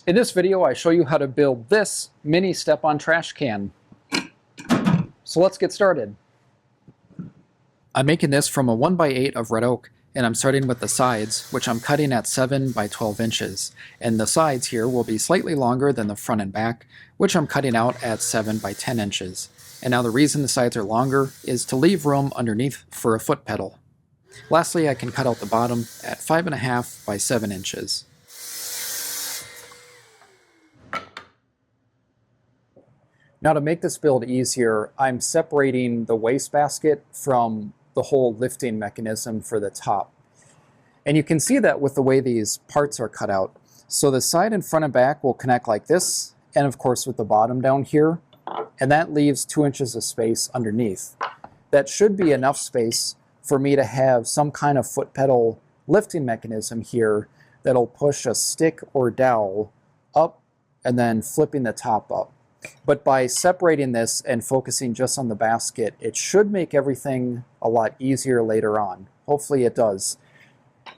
In this video, I show you how to build this mini step-on trash can. So let's get started. I'm making this from a 1x8 of red oak, and I'm starting with the sides, which I'm cutting at 7 by 12 inches. And the sides here will be slightly longer than the front and back, which I'm cutting out at 7 by 10 inches. And now the reason the sides are longer is to leave room underneath for a foot pedal. Lastly, I can cut out the bottom at 5.5 by 7 inches. Now to make this build easier, I'm separating the wastebasket from the whole lifting mechanism for the top. And you can see that with the way these parts are cut out. So the side and front and back will connect like this, and of course with the bottom down here, and that leaves 2 inches of space underneath. That should be enough space for me to have some kind of foot pedal lifting mechanism here that'll push a stick or dowel up and then flipping the top up. But by separating this and focusing just on the basket, it should make everything a lot easier later on. Hopefully it does.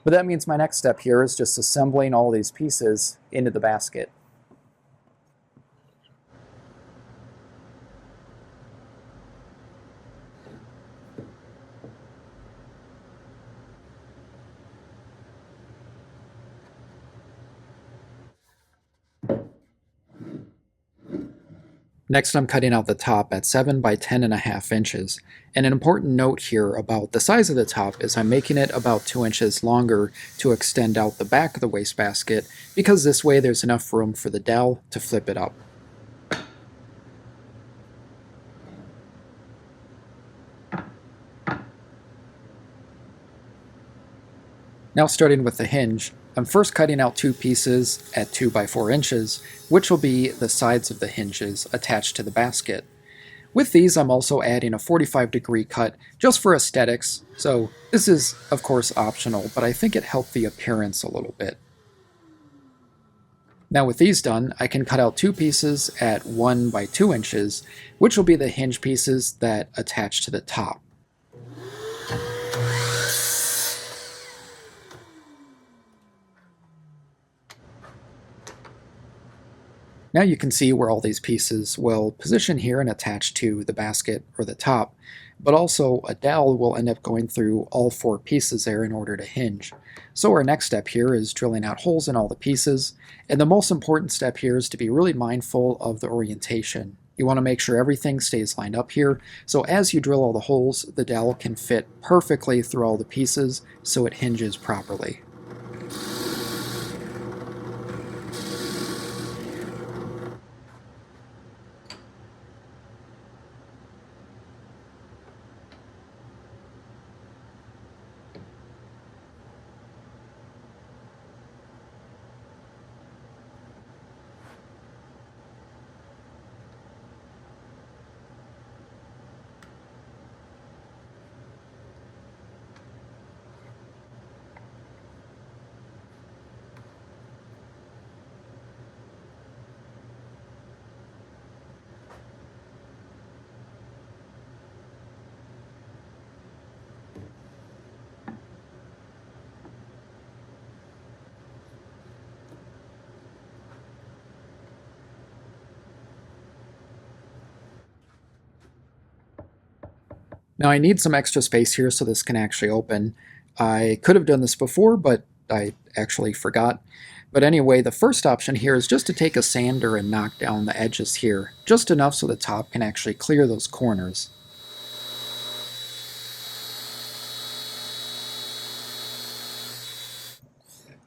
But that means my next step here is just assembling all these pieces into the basket. Next, I'm cutting out the top at 7 by 10.5 inches. And an important note here about the size of the top is I'm making it about 2 inches longer to extend out the back of the wastebasket, because this way there's enough room for the dowel to flip it up. Now starting with the hinge, I'm first cutting out 2 pieces at 2 by 4 inches, which will be the sides of the hinges attached to the basket. With these, I'm also adding a 45-degree cut just for aesthetics, so this is of course optional, but I think it helped the appearance a little bit. Now with these done, I can cut out 2 pieces at 1 by 2 inches, which will be the hinge pieces that attach to the top. Now you can see where all these pieces will position here and attach to the basket or the top, but also a dowel will end up going through all 4 pieces there in order to hinge. So our next step here is drilling out holes in all the pieces, and the most important step here is to be really mindful of the orientation. You want to make sure everything stays lined up here, so as you drill all the holes, the dowel can fit perfectly through all the pieces so it hinges properly. Now I need some extra space here so this can actually open. I could have done this before, but I actually forgot. But anyway, the first option here is just to take a sander and knock down the edges here, just enough so the top can actually clear those corners.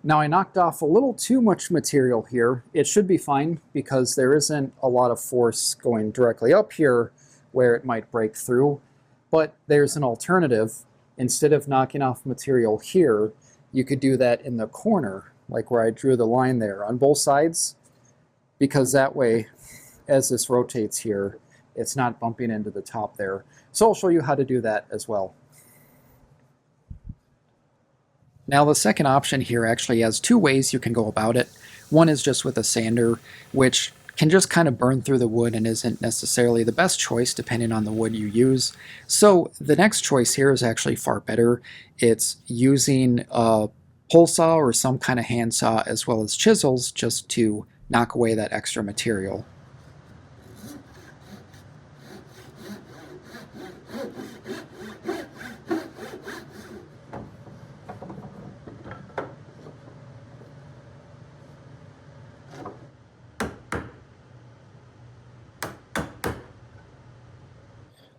Now I knocked off a little too much material here. It should be fine because there isn't a lot of force going directly up here where it might break through. But there's an alternative. Instead of knocking off material here, you could do that in the corner, like where I drew the line there on both sides, because that way, as this rotates here, it's not bumping into the top there. So I'll show you how to do that as well. Now the second option here actually has 2 ways you can go about it. One is just with a sander, which can just kind of burn through the wood and isn't necessarily the best choice depending on the wood you use. So the next choice here is actually far better. It's using a pole saw or some kind of hand saw as well as chisels just to knock away that extra material.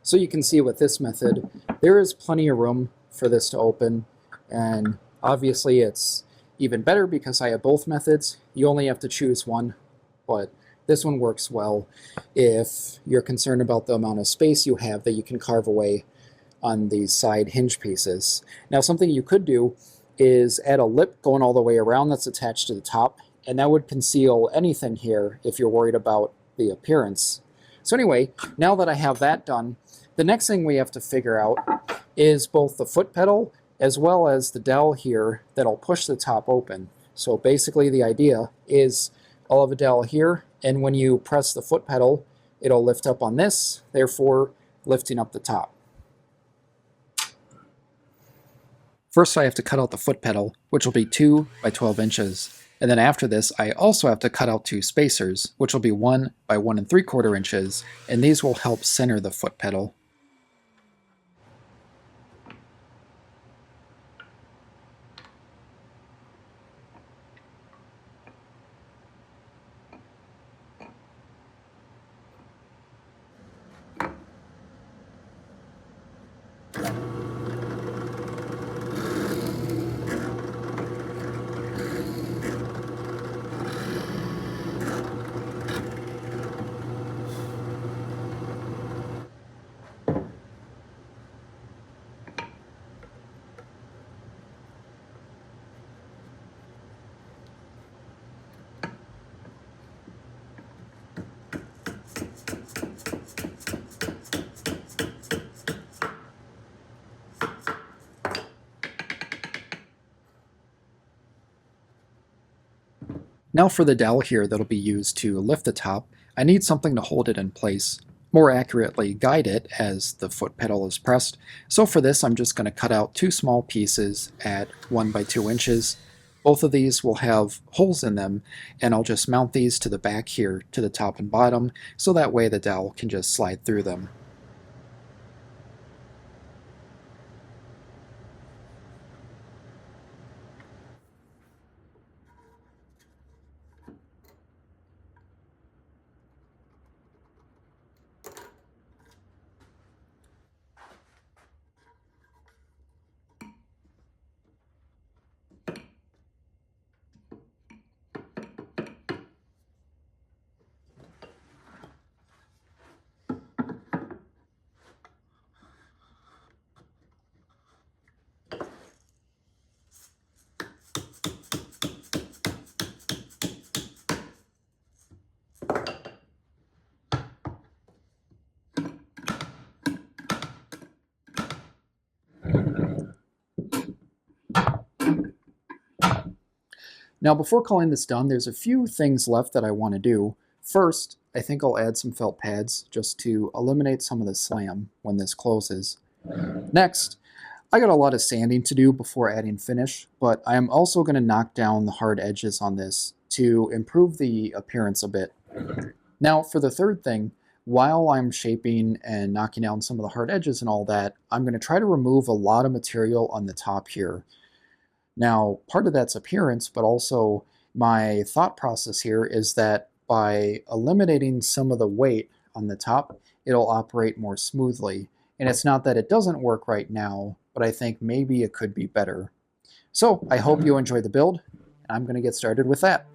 So you can see with this method, there is plenty of room for this to open, and obviously it's even better because I have both methods. You only have to choose one, but this one works well if you're concerned about the amount of space you have that you can carve away on these side hinge pieces. Now something you could do is add a lip going all the way around that's attached to the top, and that would conceal anything here if you're worried about the appearance. So anyway, now that I have that done, the next thing we have to figure out is both the foot pedal as well as the dowel here that'll push the top open. So basically the idea is I'll have a dowel here, and when you press the foot pedal, it'll lift up on this, therefore lifting up the top. First I have to cut out the foot pedal, which will be 2 by 12 inches. And then after this, I also have to cut out 2 spacers, which will be 1 by 1 3/4 inches, and these will help center the foot pedal. Now for the dowel here that'll be used to lift the top, I need something to hold it in place, more accurately guide it as the foot pedal is pressed. So for this I'm just going to cut out 2 small pieces at 1 by 2 inches. Both of these will have holes in them, and I'll just mount these to the back here to the top and bottom, so that way the dowel can just slide through them. Now before calling this done, there's a few things left that I want to do. First, I think I'll add some felt pads just to eliminate some of the slam when this closes. Next, I got a lot of sanding to do before adding finish, but I am also going to knock down the hard edges on this to improve the appearance a bit. Now for the third thing, while I'm shaping and knocking down some of the hard edges and all that, I'm going to try to remove a lot of material on the top here. Now, part of that's appearance, but also my thought process here is that by eliminating some of the weight on the top, it'll operate more smoothly. And it's not that it doesn't work right now, but I think maybe it could be better. So I hope you enjoyed the build, and I'm going to get started with that.